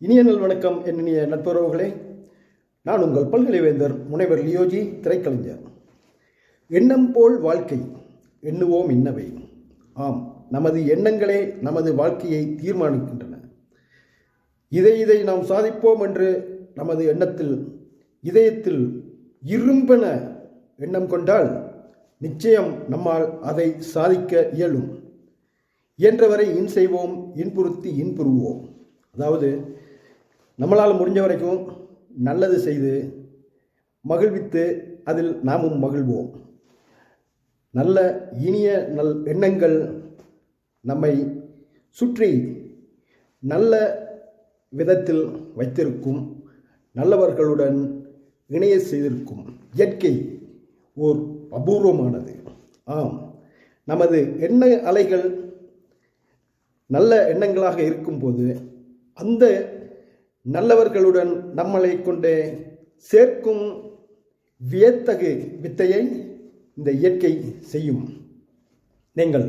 இனிய நல் வணக்கம் என்னிய நட்புறவுகளே. நான் உங்கள் பல்கலைவேந்தர் முனைவர் லியோஜி, திரைக்கலைஞர். எண்ணம் போல் வாழ்க்கை, எண்ணுவோம் இன்னவை. ஆம், நமது எண்ணங்களே நமது வாழ்க்கையை தீர்மானிக்கின்றன. இதை நாம் சாதிப்போம் என்று நமது இதயத்தில் இரும்பென எண்ணம் கொண்டால் நிச்சயம் நம்மால் அதை சாதிக்க இயலும். இயன்றவரை செய்வோம், இன்புறுத்தி இன்புறுவோம். அதாவது நம்மளால் முடிஞ்ச வரைக்கும் நல்லது செய்து மகிழ்வித்து அதில் நாமும் மகிழ்வோம். நல்ல இனிய எண்ணங்கள் நம்மை சுற்றி நல்ல விதத்தில் வைத்திருக்கும், நல்லவர்களுடன் இணைய செய்திருக்கும். இயற்கை ஓர் அபூர்வமானது. ஆம், நமது எண்ண அலைகள் நல்ல எண்ணங்களாக இருக்கும்போது அந்த நல்லவர்களுடன் நம்மளை கொண்டே சேர்க்கும் வியத்தகு வித்தையை இந்த இயற்கை செய்யும். நீங்கள்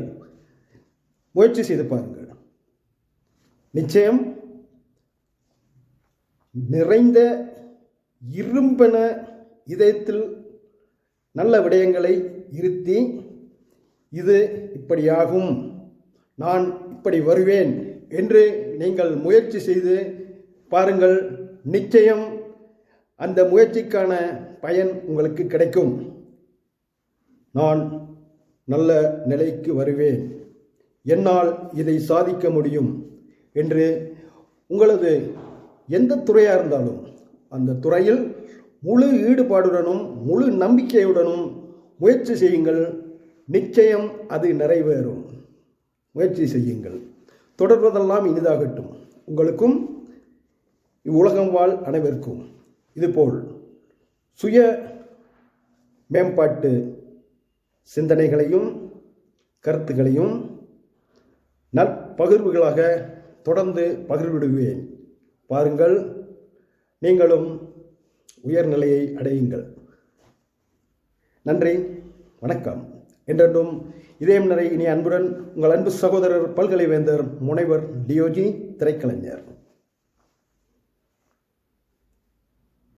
முயற்சி செய்து பாருங்கள். நிச்சயம் நிறைந்த இரும்பென இதயத்தில் நல்ல விடயங்களை இருத்தி, இது இப்படியாகும், நான் இப்படி வருவேன் என்று நீங்கள் முயற்சி செய்து பாருங்கள். நிச்சயம் அந்த முயற்சிக்கான பயன் உங்களுக்கு கிடைக்கும். நான் நல்ல நிலைக்கு வருவேன், என்னால் இதை சாதிக்க முடியும் என்று உங்களது எந்த துறையாக இருந்தாலும் அந்த துறையில் முழு ஈடுபாடுடனும் முழு நம்பிக்கையுடனும் முயற்சி செய்யுங்கள். நிச்சயம் அது நிறைவேறும். முயற்சி செய்யுங்கள். தொடர்வதெல்லாம் இனிதாகட்டும். உங்களுக்கும் இவ்வுலகம் வாழ் அனைவருக்கும் இதுபோல் சுய மேம்பாட்டு சிந்தனைகளையும் கருத்துக்களையும் நற்பகிர்வுகளாக தொடர்ந்து பகிர்விடுவேன். பாருங்கள், நீங்களும் உயர்நிலையை அடையுங்கள். நன்றி, வணக்கம். என்றென்றும் இதயம் நிறை இனி அன்புடன் உங்கள் அன்பு சகோதரர் பல்கலைவேந்தர் முனைவர் லியோஜி, திரைக்கலைஞர்.